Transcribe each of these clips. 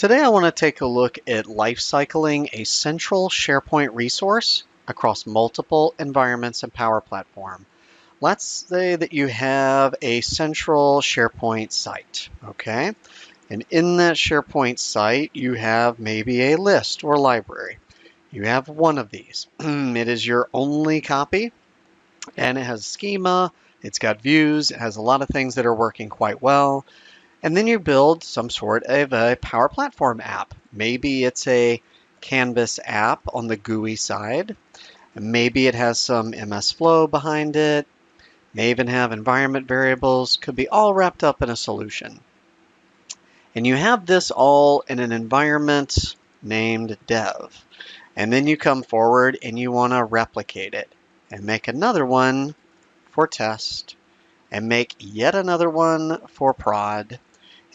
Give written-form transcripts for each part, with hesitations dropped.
Today I want to take a look at lifecycling a central SharePoint resource across multiple environments and Power Platform. Let's say that you have a central SharePoint site, okay? And in that SharePoint site, you have maybe a list or library. You have one of these. It is your only copy, and it has schema, it's got views, it has a lot of things that are working quite well. And then you build some sort of a Power Platform app. Maybe it's a Canvas app on the GUI side. Maybe it has some MS Flow behind it. May even have environment variables. Could be all wrapped up in a solution. And you have this all in an environment named dev. And then you come forward and you want to replicate it and make another one for test and make yet another one for prod.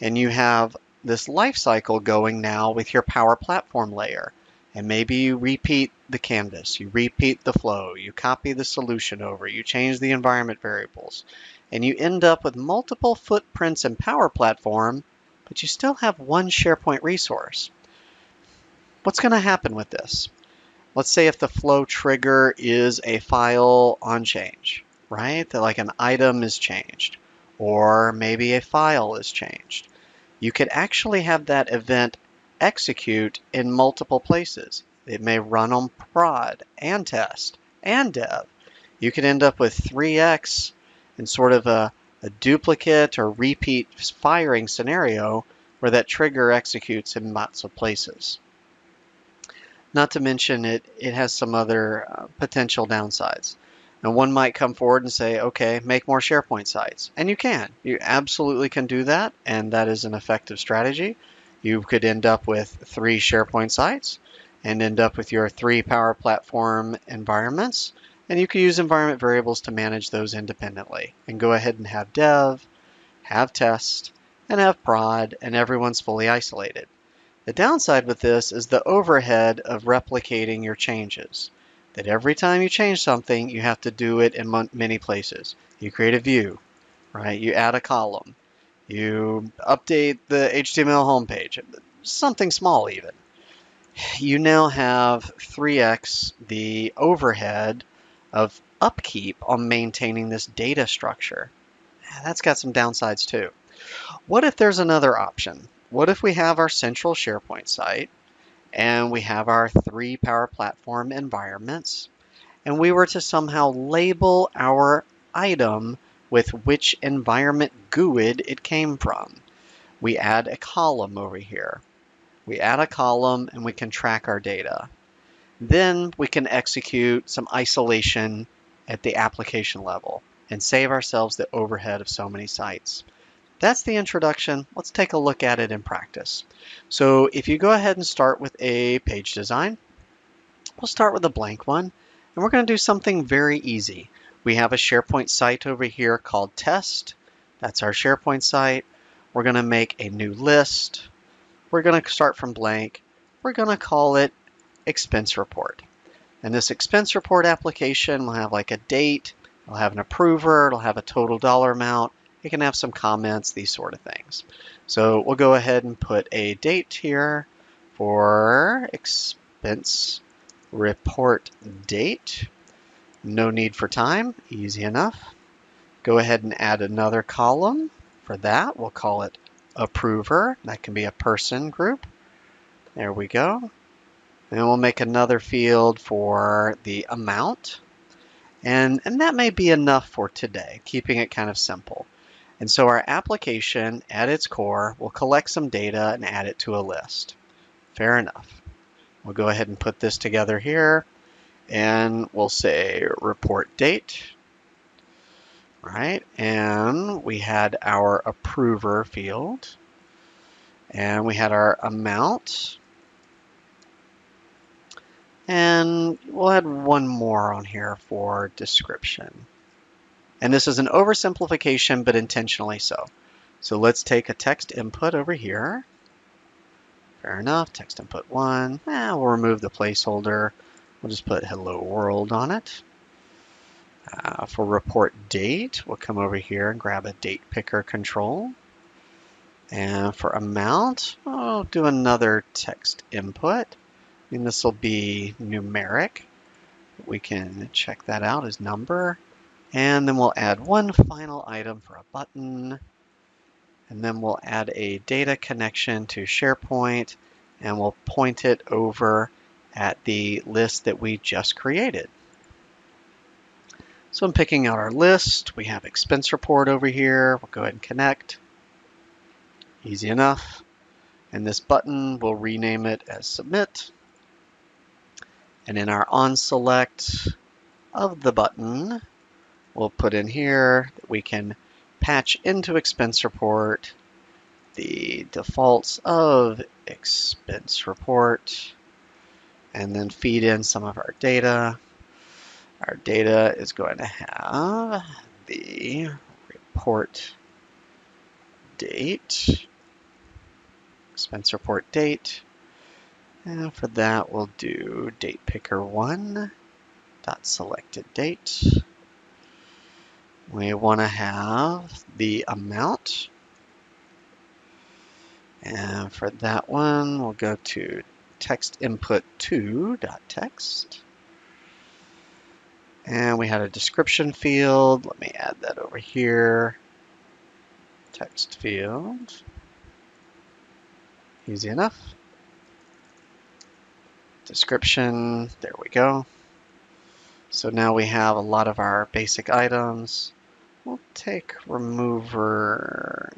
And you have this life cycle going now with your Power Platform layer. And maybe you repeat the canvas, you repeat the flow, you copy the solution over, you change the environment variables, and you end up with multiple footprints in Power Platform, but you still have one SharePoint resource. What's going to happen with this? Let's say if the flow trigger is a file on change, right? That like an item is changed, or maybe a file is changed. You could actually have that event execute in multiple places. It may run on prod and test and dev. You could end up with 3x in sort of a duplicate or repeat firing scenario where that trigger executes in lots of places. Not to mention it has some other potential downsides. Now, one might come forward and say, okay, make more SharePoint sites. And you can. You absolutely can do that, and that is an effective strategy. You could end up with 3 SharePoint sites and end up with your 3 Power Platform environments, and you can use environment variables to manage those independently and go ahead and have dev, have test, and have prod, and everyone's fully isolated. The downside with this is the overhead of replicating your changes. That every time you change something, you have to do it in many places. You create a view, right? You add a column. You update the HTML homepage, something small even. You now have 3x the overhead of upkeep on maintaining this data structure. That's got some downsides too. What if there's another option? What if we have our central SharePoint site and we have our 3 Power Platform environments, and we were to somehow label our item with which environment GUID it came from? We add a column over here. We add a column and we can track our data. Then we can execute some isolation at the application level and save ourselves the overhead of so many sites. That's the introduction. Let's take a look at it in practice. So if you go ahead and start with a page design, we'll start with a blank one, and we're going to do something very easy. We have a SharePoint site over here called test. That's our SharePoint site. We're going to make a new list. We're going to start from blank. We're going to call it expense report. And this expense report application will have like a date, it'll have an approver, it'll have a total dollar amount. It can have some comments, these sort of things. So we'll go ahead and put a date here for expense report date. No need for time, easy enough. Go ahead and add another column for that. We'll call it approver. That can be a person group. There we go. And we'll make another field for the amount. And that may be enough for today, keeping it kind of simple. And so our application, at its core, will collect some data and add it to a list. Fair enough. We'll go ahead and put this together here, and we'll say report date. All right, and we had our approver field, and we had our amount, and we'll add one more on here for description. And this is an oversimplification, but intentionally so. So let's take a text input over here. Fair enough, text input 1. We'll remove the placeholder. We'll just put hello world on it. For report date, we'll come over here and grab a date picker control. And for amount, I'll do another text input. And this will be numeric. We can check that out as number. And then we'll add one final item for a button. And then we'll add a data connection to SharePoint, and we'll point it over at the list that we just created. So I'm picking out our list. We have expense report over here. We'll go ahead and connect. Easy enough. And this button, we'll rename it as submit. And in our on select of the button, we'll put in here that we can patch into expense report the defaults of expense report and then feed in some of our data. Our data is going to have the report date, expense report date, and for that we'll do date picker 1 dot selected date. We want to have the amount, and for that one we'll go to text input 2 dot text, and we had a description field. Let me add that over here. Text field. Easy enough. Description, there we go. So now we have a lot of our basic items. We'll take remover.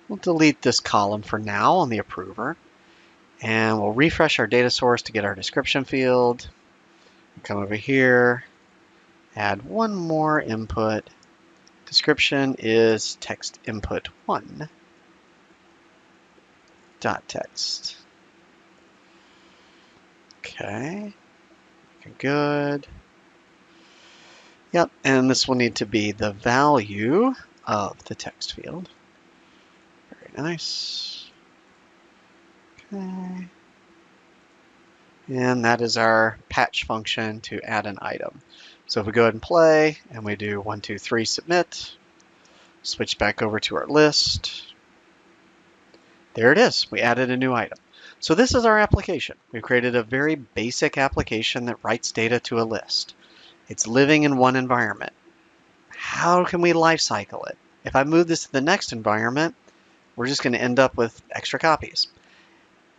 We'll delete this column for now on the approver. And we'll refresh our data source to get our description field. Come over here, add one more input. Description is text input 1 dot text. Okay, good. Yep, and this will need to be the value of the text field. Very nice. Okay. And that is our patch function to add an item. So if we go ahead and play and we do 1, 2, 3, submit, switch back over to our list. There it is. We added a new item. So this is our application. We've created a very basic application that writes data to a list. It's living in one environment. How can we lifecycle it? If I move this to the next environment, we're just going to end up with extra copies.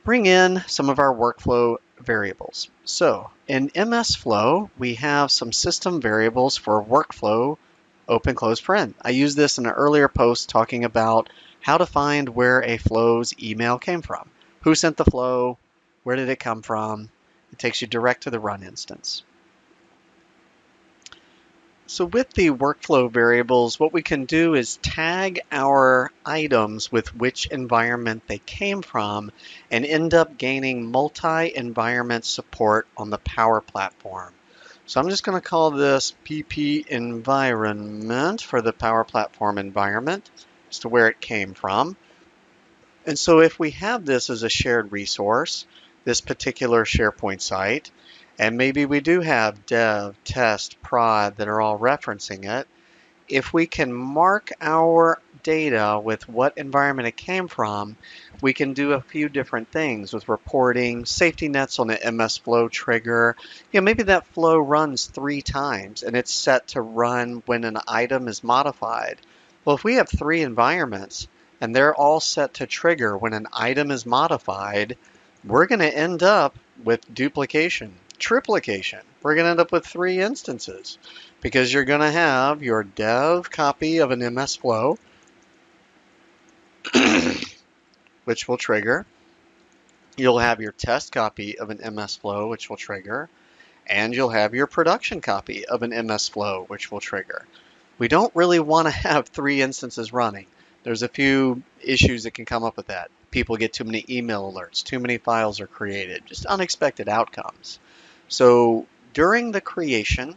Bring in some of our workflow variables. So in MS Flow, we have some system variables for workflow, open, close, paren. I used this in an earlier post talking about how to find where a flow's email came from. Who sent the flow? Where did it come from? It takes you direct to the run instance. So with the workflow variables, what we can do is tag our items with which environment they came from and end up gaining multi-environment support on the Power Platform. So I'm just going to call this PP environment for the Power Platform environment as to where it came from. And so if we have this as a shared resource, this particular SharePoint site, and maybe we do have dev, test, prod that are all referencing it, if we can mark our data with what environment it came from, we can do a few different things with reporting, safety nets on an MS Flow trigger. Maybe that flow runs 3 times and it's set to run when an item is modified. Well, if we have 3 environments and they're all set to trigger when an item is modified, we're going to end up with duplication, triplication. We're going to end up with 3 instances because you're going to have your dev copy of an MS Flow, which will trigger. You'll have your test copy of an MS Flow, which will trigger. And you'll have your production copy of an MS Flow, which will trigger. We don't really want to have 3 instances running. There's a few issues that can come up with that. People get too many email alerts, too many files are created, just unexpected outcomes. So during the creation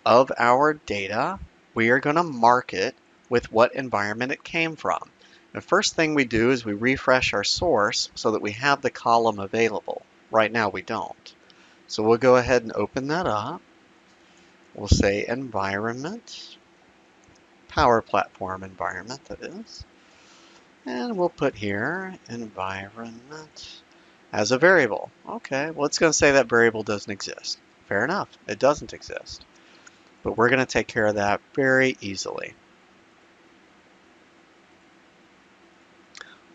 of our data, we are going to mark it with what environment it came from. The first thing we do is we refresh our source so that we have the column available. Right now we don't. So we'll go ahead and open that up. We'll say Environment, Power Platform Environment, that is. And we'll put here Environment as a variable. Okay, well, it's going to say that variable doesn't exist. Fair enough, it doesn't exist. But we're going to take care of that very easily.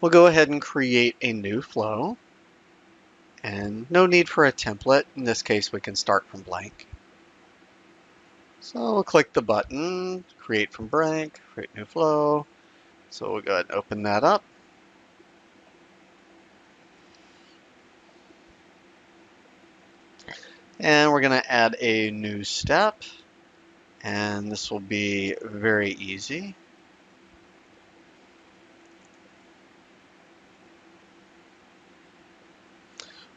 We'll go ahead and create a new flow. And no need for a template. In this case, we can start from blank. So we'll click the button, create from blank, create new flow. So we'll go ahead and open that up. And we're going to add a new step. And this will be very easy.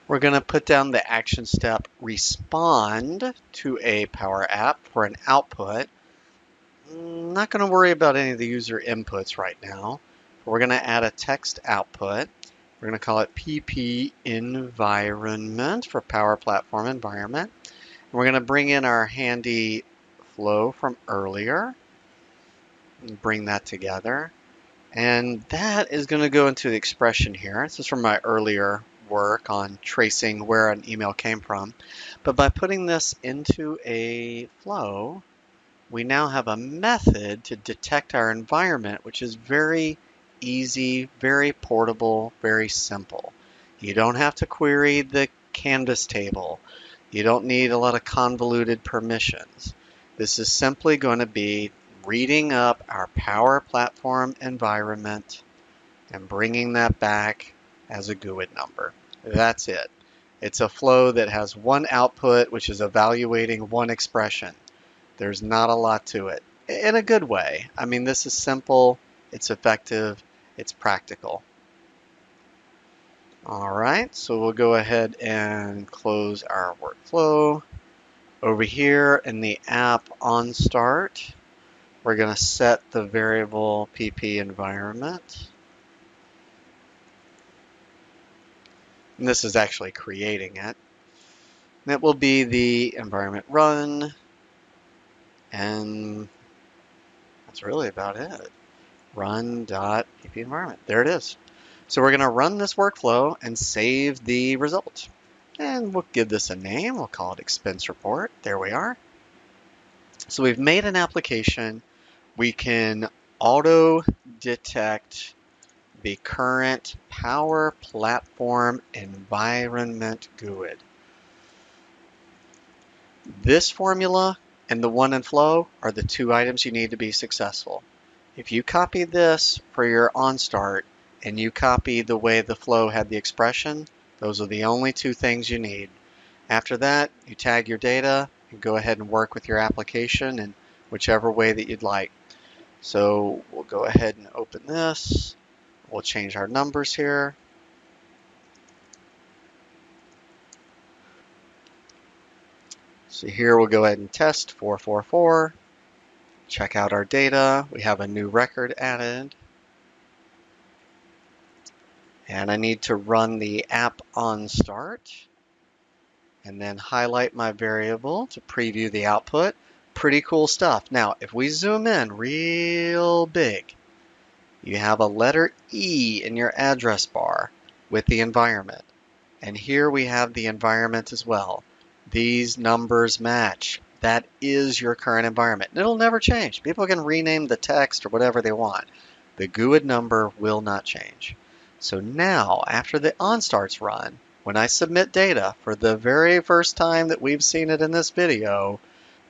We're going to put down the action step respond to a Power App for an output. Not going to worry about any of the user inputs right now. We're going to add a text output. We're going to call it PP Environment for Power Platform Environment. And we're going to bring in our handy flow from earlier and bring that together. And that is going to go into the expression here. This is from my earlier work on tracing where an email came from. But by putting this into a flow, we now have a method to detect our environment, which is very easy, very portable, very simple. You don't have to query the canvas table. You don't need a lot of convoluted permissions. This is simply going to be reading up our Power Platform environment and bringing that back as a GUID number. That's it. It's a flow that has one output, which is evaluating one expression. There's not a lot to it, in a good way. I mean, this is simple, it's effective, it's practical. All right, so we'll go ahead and close our workflow. Over here in the app on start, we're going to set the variable PP environment. And this is actually creating it. And it will be the environment run, and that's really about it. Run.pp-environment. There it is. So we're going to run this workflow and save the result. And we'll give this a name. We'll call it expense report. There we are. So we've made an application. We can auto detect the current Power Platform Environment GUID. This formula and the one in flow are the two items you need to be successful. If you copy this for your OnStart and you copy the way the flow had the expression, those are the only two things you need. After that, you tag your data and go ahead and work with your application in whichever way that you'd like. So we'll go ahead and open this. We'll change our numbers here. So here we'll go ahead and test 444. Check out our data. We have a new record added. And I need to run the app on start and then highlight my variable to preview the output. Pretty cool stuff. Now, if we zoom in real big, you have a letter E in your address bar with the environment. And here we have the environment as well. These numbers match. That is your current environment. It'll never change. People can rename the text or whatever they want. The GUID number will not change. So now, after the OnStarts run, when I submit data for the very first time that we've seen it in this video,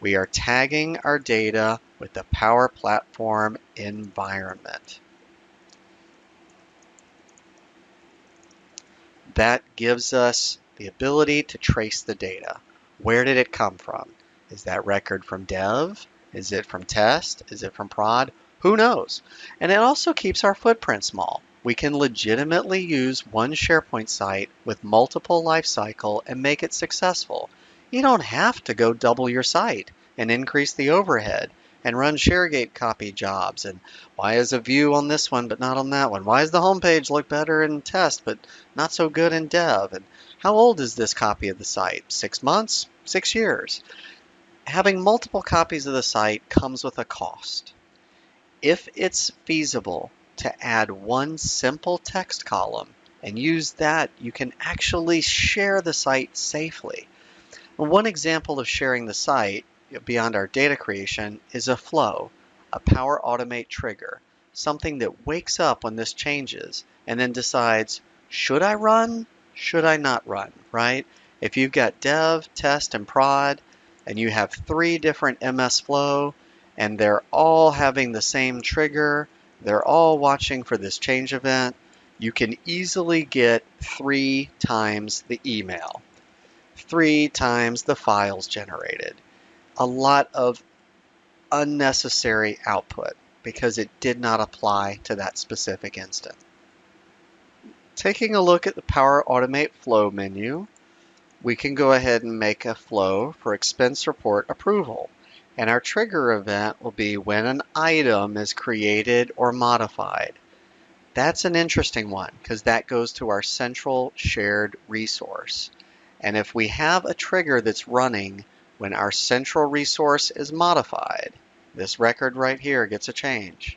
we are tagging our data with the Power Platform environment. That gives us the ability to trace the data. Where did it come from? Is that record from dev? Is it from test? Is it from prod? Who knows? And it also keeps our footprint small. We can legitimately use one SharePoint site with multiple lifecycle and make it successful. You don't have to go double your site and increase the overhead and run ShareGate copy jobs. And why is a view on this one but not on that one? Why does the home page look better in test but not so good in dev? And How old is this copy of the site? 6 months? 6 years? Having multiple copies of the site comes with a cost. If it's feasible to add one simple text column and use that, you can actually share the site safely. One example of sharing the site beyond our data creation is a flow, a Power Automate trigger, something that wakes up when this changes and then decides, should I run? Should I not run, right? If you've got dev, test, and prod, and you have 3 different MS flow, and they're all having the same trigger, they're all watching for this change event, you can easily get 3 times the email, 3 times the files generated. A lot of unnecessary output because it did not apply to that specific instance. Taking a look at the Power Automate Flow menu, we can go ahead and make a flow for expense report approval. And our trigger event will be when an item is created or modified. That's an interesting one because that goes to our central shared resource. And if we have a trigger that's running when our central resource is modified, this record right here gets a change.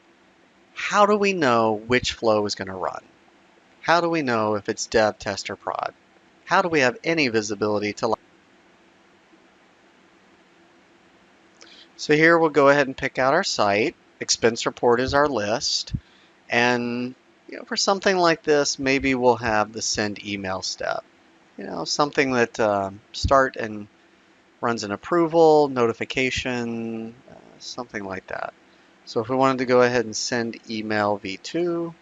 How do we know which flow is going to run? How do we know if it's dev, test, or prod? How do we have any visibility to? So here we'll go ahead and pick out our site. Expense report is our list. And for something like this, maybe we'll have the send email step. Something that start and runs an approval, notification, something like that. So if we wanted to go ahead and send email v2,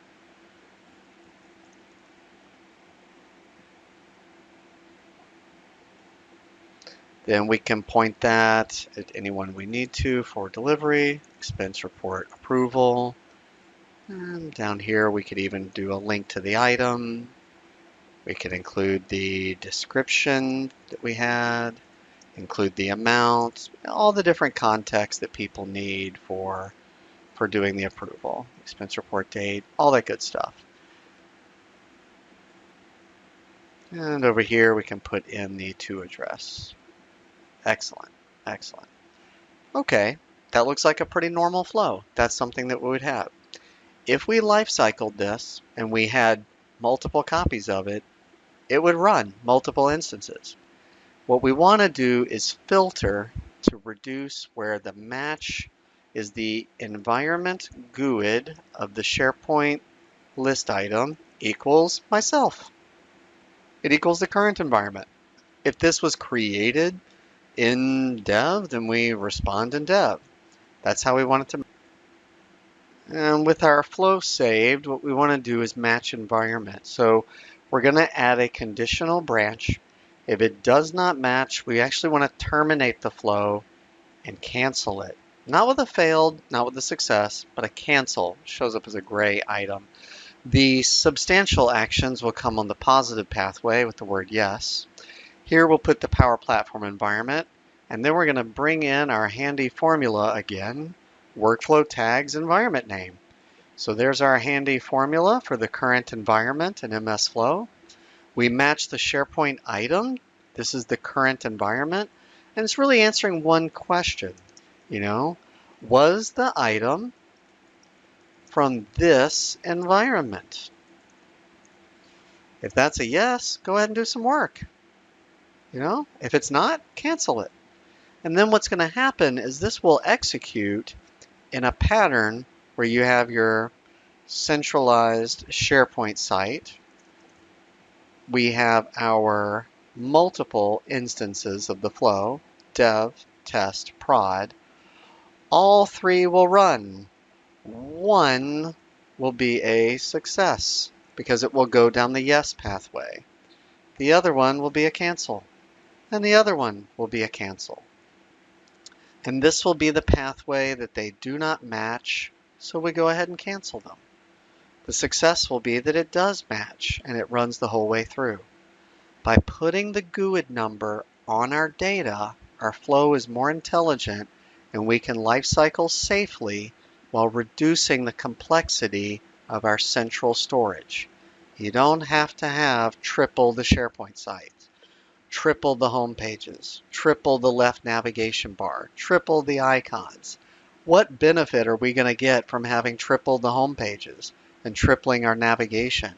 then we can point that at anyone we need to for delivery, expense report approval. And down here we could even do a link to the item. We could include the description that we had, include the amount, all the different context that people need for doing the approval, expense report date, all that good stuff. And over here we can put in the to address. Excellent, excellent. Okay, that looks like a pretty normal flow. That's something that we would have. If we life-cycled this and we had multiple copies of it, it would run multiple instances. What we want to do is filter to reduce where the match is the Environment GUID of the SharePoint list item equals myself. It equals the current environment. If this was created in dev, then we respond in dev. That's how we want it to. And with our flow saved, what we want to do is match environment. So we're going to add a conditional branch. If it does not match, we actually want to terminate the flow and cancel it. Not with a failed, not with a success, but a cancel shows up as a gray item. The substantial actions will come on the positive pathway with the word yes. Here we'll put the Power Platform environment, and then we're going to bring in our handy formula again, workflow tags environment name. So there's our handy formula for the current environment in MS Flow. We match the SharePoint item. This is the current environment, and it's really answering one question. Was the item from this environment? If that's a yes, go ahead and do some work. If it's not, cancel it. And then what's going to happen is this will execute in a pattern where you have your centralized SharePoint site. We have our multiple instances of the flow, dev, test, prod. All 3 will run. One will be a success because it will go down the yes pathway. The other one will be a cancel. And the other one will be a cancel. And this will be the pathway that they do not match, so we go ahead and cancel them. The success will be that it does match and it runs the whole way through. By putting the GUID number on our data, our flow is more intelligent and we can lifecycle safely while reducing the complexity of our central storage. You don't have to have triple the SharePoint site, triple the home pages, triple the left navigation bar, triple the icons. What benefit are we going to get from having tripled the home pages and tripling our navigation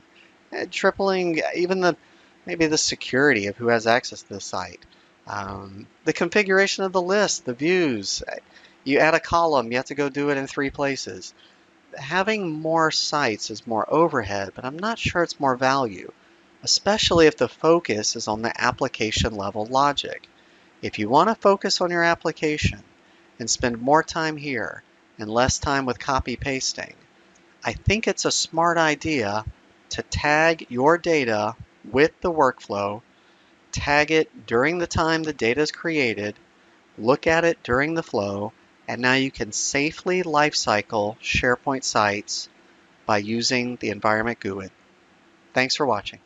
and tripling even maybe the security of who has access to the site? The configuration of the list, the views. You add a column, you have to go do it in 3 places. Having more sites is more overhead, but I'm not sure it's more value, especially if the focus is on the application level logic. If you want to focus on your application and spend more time here and less time with copy pasting, I think it's a smart idea to tag your data with the workflow, tag it during the time the data is created, look at it during the flow, and now you can safely lifecycle SharePoint sites by using the Environment GUID. Thanks for watching.